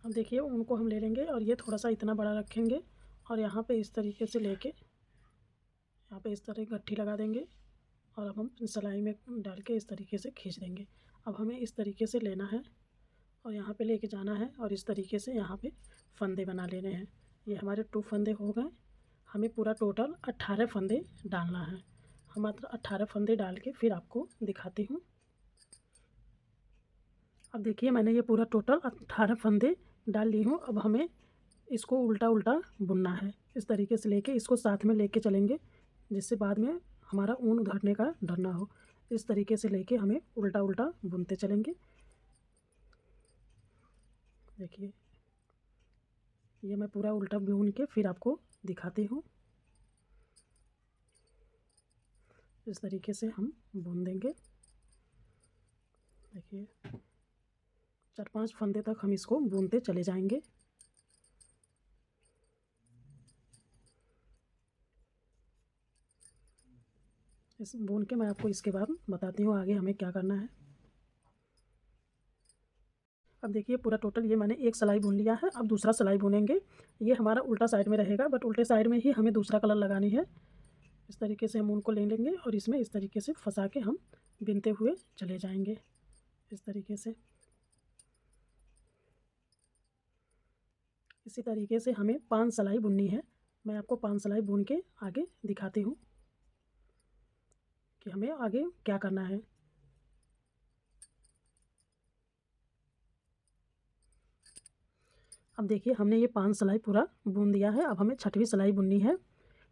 अब देखिए ऊन को हम ले लेंगे और ये थोड़ा सा इतना बड़ा रखेंगे और यहाँ पे इस तरीके से लेके यहाँ पे इस तरह गट्ठी लगा देंगे और अब हम सिलाई में डाल के इस तरीके से खींच देंगे। अब हमें इस तरीके से लेना है और यहाँ पे लेके जाना है और इस तरीके से यहाँ पे फंदे बना लेने हैं। ये हमारे 2 फंदे हो गए। हमें पूरा टोटल 18 फंदे डालना है। हम मात्र 18 फंदे डाल के फिर आपको दिखाती हूँ। अब देखिए मैंने ये पूरा टोटल 18 फंदे डाल ली हूँ। अब हमें इसको उल्टा उल्टा बुनना है। इस तरीके से लेके इसको साथ में लेके चलेंगे जिससे बाद में हमारा ऊन उधड़ने का डर ना हो। इस तरीके से लेके हमें उल्टा उल्टा बुनते चलेंगे। देखिए ये मैं पूरा उल्टा बुन के फिर आपको दिखाती हूँ। इस तरीके से हम बुन देंगे। देखिए 4-5 फंदे तक हम इसको बुनते चले जाएंगे। इस बुन के मैं आपको इसके बाद बताती हूँ आगे हमें क्या करना है। अब देखिए पूरा टोटल ये मैंने एक सिलाई बुन लिया है। अब दूसरा सिलाई बुनेंगे। ये हमारा उल्टा साइड में रहेगा बट उल्टे साइड में ही हमें दूसरा कलर लगानी है। इस तरीके से हम ऊन को ले लेंगे और इसमें इस तरीके से फंसा के हम बिनते हुए चले जाएंगे। इस तरीके से इसी तरीके से हमें 5 सिलाई बुननी है। मैं आपको 5 सिलाई बुन के आगे दिखाती हूँ कि हमें आगे क्या करना है। अब देखिए हमने ये 5 सिलाई पूरा बुन दिया है। अब हमें 6वीं सिलाई बुननी है।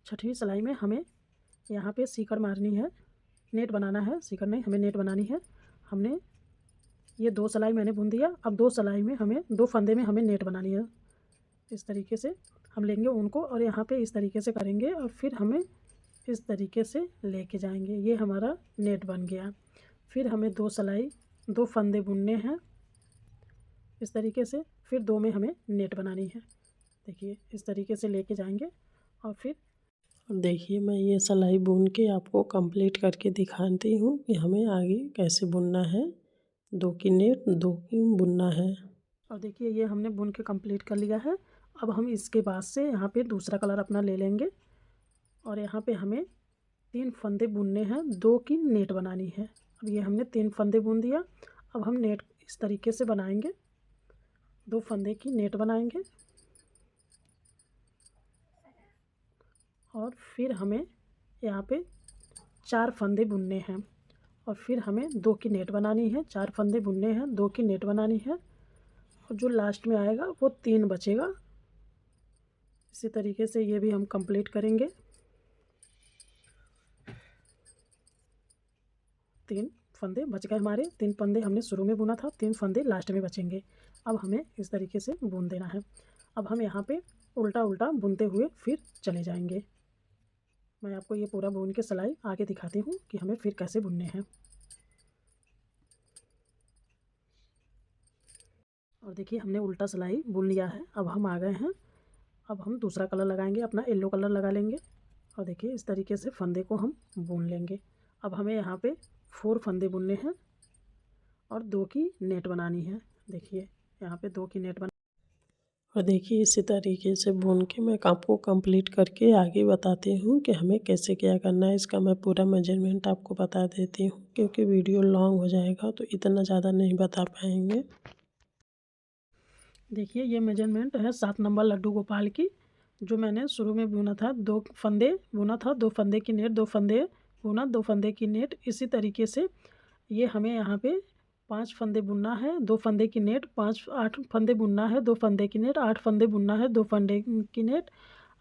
6वीं सिलाई में हमें यहाँ पे सीकड़ मारनी है, नेट बनाना है। सीकड़ नहीं, हमें नेट बनानी है। हमने ये 2 सिलाई मैंने बुन दिया। अब 2 सिलाई में हमें 2 फंदे में हमें नेट बनानी है। इस तरीके से हम लेंगे ऊन को और यहाँ पे इस तरीके से करेंगे और फिर हमें इस तरीके से लेके जाएंगे। ये हमारा नेट बन गया। फिर हमें 2 सिलाई 2 फंदे बुनने हैं इस तरीके से। फिर 2 में हमें नेट बनानी है। देखिए इस तरीके से लेके जाएंगे और फिर देखिए मैं ये सिलाई बुन के आपको कंप्लीट करके दिखाती हूँ कि हमें आगे कैसे बुनना है। 2 की नेट 2 की बुनना है। और देखिए ये हमने बुन के कंप्लीट कर लिया है। अब हम इसके बाद से यहाँ पे दूसरा कलर अपना ले लेंगे और यहाँ पे हमें 3 फंदे बुनने हैं, 2 की नेट बनानी है। अब ये हमने 3 फंदे बुन दिया। अब हम नेट इस तरीके से बनाएंगे, 2 फंदे की नेट बनाएंगे और फिर हमें यहाँ पे 4 फंदे बुनने हैं और फिर हमें 2 की नेट बनानी है। 4 फंदे बुनने हैं, 2 की नेट बनानी है और जो लास्ट में आएगा वो 3 बचेगा। इसी तरीके से ये भी हम कंप्लीट करेंगे। 3 फंदे बच गए हमारे। 3 फंदे हमने शुरू में बुना था, 3 फंदे लास्ट में बचेंगे। अब हमें इस तरीके से बुन देना है। अब हम यहाँ पे उल्टा उल्टा बुनते हुए फिर चले जाएंगे। मैं आपको ये पूरा बुन के सिलाई आगे दिखाती हूँ कि हमें फिर कैसे बुनने हैं। और देखिए हमने उल्टा सिलाई बुन लिया है। अब हम आ गए हैं। अब हम दूसरा कलर लगाएंगे, अपना येलो कलर लगा लेंगे और देखिए इस तरीके से फंदे को हम बुन लेंगे। अब हमें यहाँ पे 4 फंदे बुनने हैं और 2 की नेट बनानी है। देखिए यहाँ पे 2 की नेट बना। और देखिए इसी तरीके से बुन के मैं आपको कंप्लीट करके आगे बताती हूँ कि हमें कैसे क्या करना है। इसका मैं पूरा मेजरमेंट आपको बता देती हूँ क्योंकि वीडियो लॉन्ग हो जाएगा तो इतना ज़्यादा नहीं बता पाएंगे। देखिए ये मेजरमेंट है 7 नंबर लड्डू गोपाल की, जो मैंने शुरू में बुना था। 2 फंदे बुना था, 2 फंदे की नेट, 2 फंदे बुना, 2 फंदे की नेट। इसी तरीके से ये हमें यहाँ पे 5 फंदे बुनना है, 2 फंदे की नेट, 8 फंदे बुनना है, 2 फंदे की नेट, 8 फंदे बुनना है, 2 फंदे की नेट,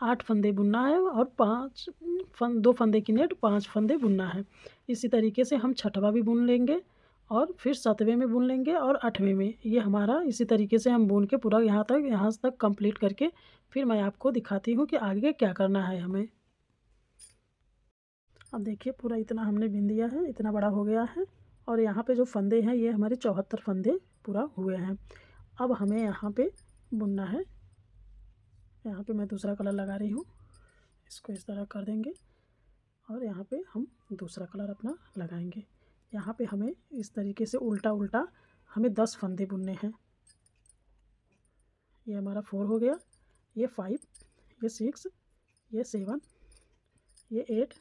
8 फंदे बुनना है और 2 फंदे की नेट, 5 फंदे बुनना है। इसी तरीके से हम 6वां भी बुन लेंगे और फिर 7वें में बुन लेंगे और 8वें में। ये हमारा इसी तरीके से हम बुन के पूरा यहाँ तक कंप्लीट करके फिर मैं आपको दिखाती हूँ कि आगे क्या करना है हमें। अब देखिए पूरा इतना हमने बिन दिया है, इतना बड़ा हो गया है और यहाँ पे जो फंदे हैं ये हमारे 74 फंदे पूरा हुए हैं। अब हमें यहाँ पे बुनना है। यहाँ पे मैं दूसरा कलर लगा रही हूँ, इसको इस तरह कर देंगे और यहाँ पे हम दूसरा कलर अपना लगाएंगे। यहाँ पे हमें इस तरीके से उल्टा उल्टा हमें 10 फंदे बुनने हैं। ये हमारा 4 हो गया, ये 5, ये 6, ये 7, ये 8,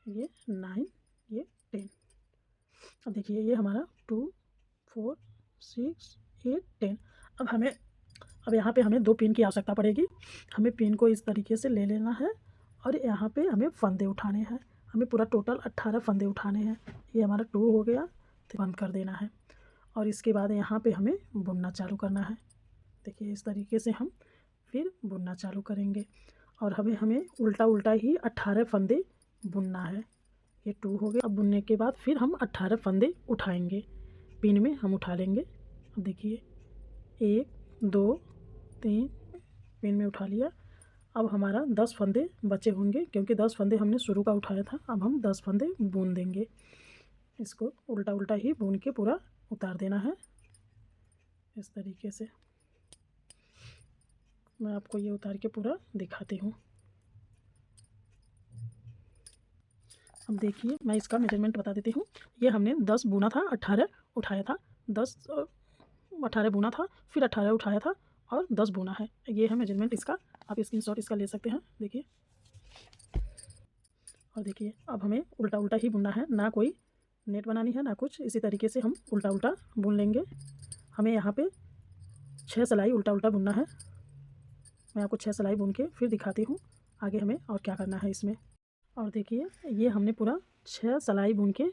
ये 9, ये 10। अब देखिए ये हमारा 2, 4, 6, 8, 10। अब यहाँ पे हमें 2 पिन की आवश्यकता पड़ेगी। हमें पिन को इस तरीके से ले लेना है और यहाँ पे हमें फंदे उठाने हैं। हमें पूरा टोटल 18 फंदे उठाने हैं। ये हमारा 2 हो गया, तो बंद कर देना है और इसके बाद यहाँ पे हमें बुनना चालू करना है। देखिए इस तरीके से हम फिर बुनना चालू करेंगे और हमें उल्टा ही 18 फंदे बुनना है। ये 2 हो गया। अब बुनने के बाद फिर हम 18 फंदे उठाएंगे, पिन में हम उठा लेंगे। अब देखिए 1, 2, 3 पिन में उठा लिया। अब हमारा 10 फंदे बचे होंगे, क्योंकि 10 फंदे हमने शुरू का उठाया था। अब हम 10 फंदे बुन देंगे। इसको उल्टा ही बुन के पूरा उतार देना है इस तरीके से। मैं आपको ये उतार के पूरा दिखाती हूँ। अब देखिए मैं इसका मेजरमेंट बता देती हूँ। ये हमने 10 बुना था, 18 उठाया था। 18 बुना था, फिर 18 उठाया था और 10 बुना है। ये है मेजरमेंट इसका। आप स्क्रीनशॉट इसका ले सकते हैं, देखिए। और देखिए अब हमें उल्टा ही बुनना है, ना कोई नेट बनानी है ना कुछ। इसी तरीके से हम उल्टा बुन लेंगे। हमें यहाँ पे 6 सिलाई उल्टा बुनना है। मैं आपको 6 सिलाई बुन के फिर दिखाती हूँ आगे हमें और क्या करना है इसमें। और देखिए ये हमने पूरा 6 सिलाई बुन के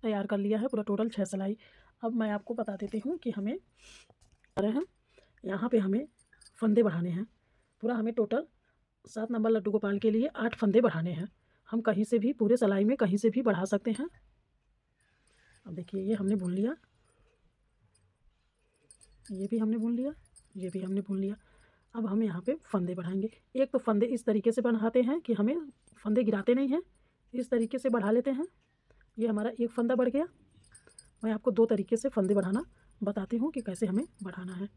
तैयार कर लिया है, पूरा टोटल 6 सिलाई। अब मैं आपको बता देती हूँ कि हमें यहाँ पे हमें फंदे बढ़ाने हैं। पूरा हमें टोटल 7 नंबर लड्डू गोपाल के लिए 8 फंदे बढ़ाने हैं। हम कहीं से भी पूरे सिलाई में कहीं से भी बढ़ा सकते हैं। अब देखिए ये हमने बुन लिया, ये भी हमने बुन लिया, ये भी हमने बुन लिया। अब हम यहाँ पे फंदे बढ़ाएंगे। एक तो फंदे इस तरीके से बढ़ाते हैं कि हमें फंदे गिराते नहीं हैं, इस तरीके से बढ़ा लेते हैं। ये हमारा एक फंदा बढ़ गया। मैं आपको 2 तरीके से फंदे बढ़ाना बताती हूँ कि कैसे हमें बढ़ाना है।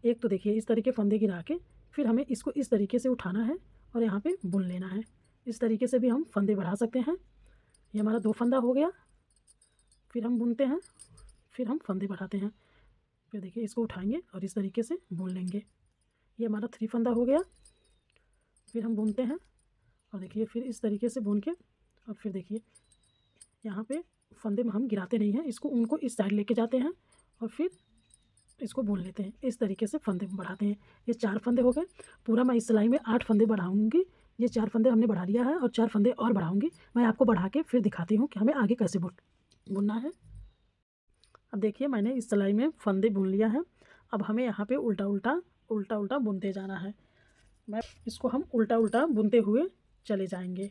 एक तो देखिए इस तरीके फंदे गिरा के फिर हमें इसको इस तरीके से उठाना है और यहाँ पे बुन लेना है। इस तरीके से भी हम फंदे बढ़ा सकते हैं। ये हमारा 2 फंदा हो गया। फिर हम बुनते हैं, फिर हम फंदे बढ़ाते हैं। फिर देखिए इसको उठाएंगे और इस तरीके से बुन लेंगे। ये हमारा 3 फंदा हो गया। फिर हम बुनते हैं और देखिए फिर इस तरीके से बुन के और फिर देखिए यहाँ पे फंदे में हम गिराते नहीं हैं, उनको इस साइड लेके जाते हैं और फिर इसको बुन लेते हैं। इस तरीके से फंदे बढ़ाते हैं। ये 4 फंदे हो गए। पूरा मैं इस सिलाई में 8 फंदे बढ़ाऊँगी। ये 4 फंदे हमने बढ़ा लिया है और 4 फंदे और बढ़ाऊँगी। मैं आपको बढ़ा के फिर दिखाती हूँ कि हमें आगे कैसे बुनना है। अब देखिए मैंने इस सिलाई में फंदे बुन लिया है। अब हमें यहाँ पे उल्टा बुनते जाना है। इसको हम उल्टा बुनते हुए चले जाएंगे।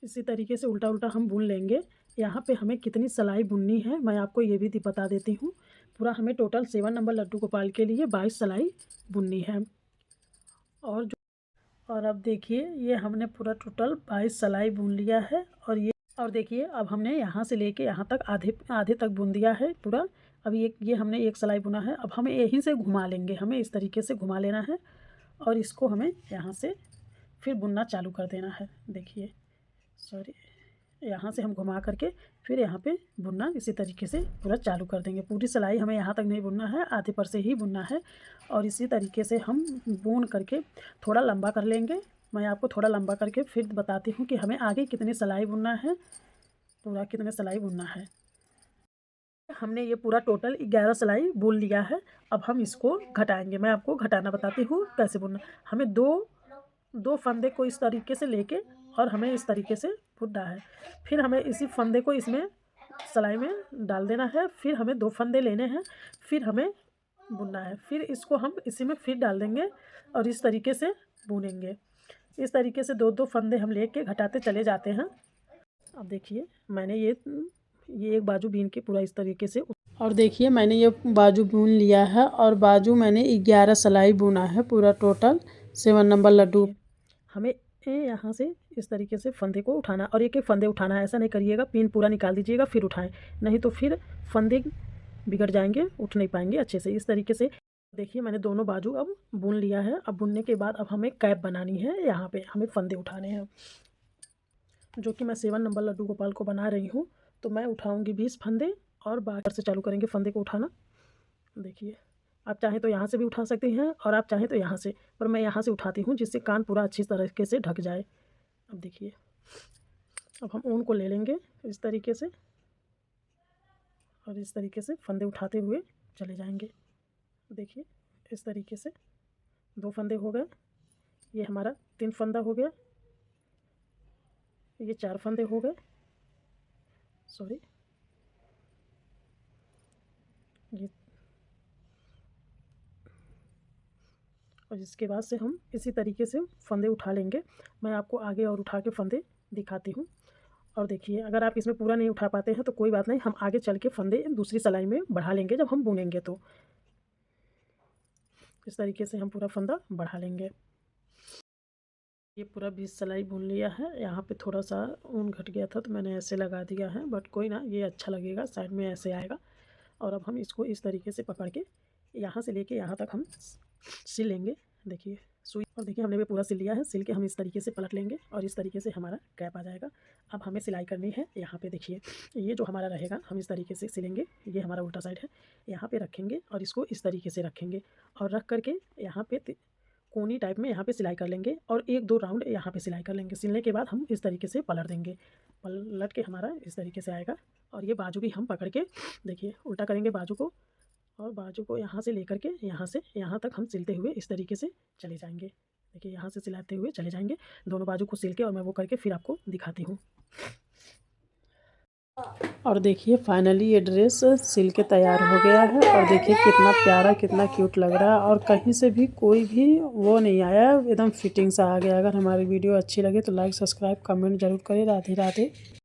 इसी तरीके से उल्टा हम बुन लेंगे। यहाँ पे हमें कितनी सिलाई बुननी है मैं आपको ये भी बता देती हूँ। पूरा हमें टोटल 7 नंबर लड्डू गोपाल के लिए 22 सिलाई बुननी है। और अब देखिए ये हमने पूरा टोटल 22 सिलाई बुन लिया है। और देखिए अब हमने यहाँ से लेके यहाँ तक आधे तक बुन दिया है पूरा। अब ये हमने एक सिलाई बुना है। अब हमें यहीं से घुमा लेंगे, हमें इस तरीके से घुमा लेना है और इसको हमें यहाँ से फिर बुनना चालू कर देना है। देखिए यहाँ से हम घुमा करके फिर यहाँ पे बुनना इसी तरीके से पूरा चालू कर देंगे। पूरी सिलाई हमें यहाँ तक नहीं बुनना है, आधे पर से ही बुनना है। और इसी तरीके से हम बुन करके थोड़ा लंबा कर लेंगे। मैं आपको थोड़ा लंबा करके फिर बताती हूँ कि हमें आगे कितनी सिलाई बुनना है, पूरा कितने सिलाई बुनना है। हमने ये पूरा टोटल 11 सिलाई बुन लिया है। अब हम इसको घटाएंगे। मैं आपको घटाना बताती हूँ कैसे बुनना। हमें दो फंदे को इस तरीके से लेके और हमें इस तरीके से बुनना है। फिर हमें इसी फंदे को इसमें सिलाई में डाल देना है। फिर हमें 2 फंदे लेने हैं, फिर हमें बुनना है। फिर इसको हम इसी में फिर डाल देंगे और इस तरीके से बुनेंगे। इस तरीके से 2 फंदे हम लेके घटाते चले जाते हैं। अब देखिए मैंने ये एक बाजू बीन के पूरा इस तरीके से। और देखिए मैंने ये बाजू बुन लिया है और बाजू मैंने 11 सिलाई बुना है पूरा टोटल 7 नंबर लड्डू। हमें यहाँ से इस तरीके से फंदे को उठाना और एक फंदे उठाना है। ऐसा नहीं करिएगा, पिन पूरा निकाल दीजिएगा फिर उठाएं, नहीं तो फिर फंदे बिगड़ जाएंगे, उठ नहीं पाएंगे अच्छे से। इस तरीके से देखिए मैंने दोनों बाजू अब बुन लिया है। अब बुनने के बाद अब हमें कैप बनानी है। यहाँ पे हमें फंदे उठाने हैं, जो कि मैं 7 नंबर लड्डू गोपाल को बना रही हूँ। तो मैं उठाऊँगी 20 फंदे और बाहर से चालू करेंगे फंदे को उठाना। देखिए आप चाहें तो यहाँ से भी उठा सकते हैं और आप चाहें तो यहाँ से, पर मैं यहाँ से उठाती हूँ जिससे कान पूरा अच्छी तरीके से ढक जाए। अब देखिए, अब हम ऊन को ले लेंगे इस तरीके से और इस तरीके से फंदे उठाते हुए चले जाएंगे। देखिए इस तरीके से 2 फंदे हो गए, ये हमारा 3 फंदा हो गया, ये 4 फंदे हो गए, सॉरी ये, और इसके बाद से हम इसी तरीके से फंदे उठा लेंगे। मैं आपको आगे और उठा के फंदे दिखाती हूँ। और देखिए, अगर आप इसमें पूरा नहीं उठा पाते हैं तो कोई बात नहीं, हम आगे चल के फंदे दूसरी सिलाई में बढ़ा लेंगे जब हम बुनेंगे। तो इस तरीके से हम पूरा फंदा बढ़ा लेंगे। ये पूरा 20 सिलाई बुन लिया है। यहाँ पे थोड़ा सा ऊन घट गया था तो मैंने ऐसे लगा दिया है, बट कोई ना, ये अच्छा लगेगा, साइड में ऐसे आएगा। और अब हम इसको इस तरीके से पकड़ के यहाँ से लेके यहाँ तक हम सिल लेंगे। देखिए सुई, और देखिए हमने भी पूरा सिल लिया है। सिल के हम इस तरीके से पलट लेंगे और इस तरीके से हमारा कैप आ जाएगा। अब हमें सिलाई करनी है। यहाँ पे देखिए, ये जो हमारा रहेगा हम इस तरीके से सिलेंगे। ये हमारा उल्टा साइड है, यहाँ पे रखेंगे और इसको इस तरीके से रखेंगे और रख करके यहाँ पे कोनी टाइप में यहाँ पे सिलाई कर लेंगे और 1-2 राउंड यहाँ पे सिलाई कर लेंगे। सिलने के बाद हम इस तरीके से पलट देंगे। पलट के हमारा इस तरीके से आएगा। और ये बाजू भी हम पकड़ के देखिए उल्टा करेंगे बाजू को, और बाजू को यहाँ से लेकर के यहाँ से यहाँ तक हम सिलते हुए इस तरीके से चले जाएंगे। देखिए यहाँ से सिलाते हुए चले जाएंगे, दोनों बाजू को सिल के, और मैं वो करके फिर आपको दिखाती हूँ। और देखिए फाइनली ये ड्रेस सिल के तैयार हो गया है। और देखिए कितना प्यारा, कितना क्यूट लग रहा है, और कहीं से भी कोई भी वो नहीं आया, एकदम फिटिंग सा आ गया। अगर हमारी वीडियो अच्छी लगे तो लाइक, सब्सक्राइब, कमेंट जरूर करें। राधे राधे।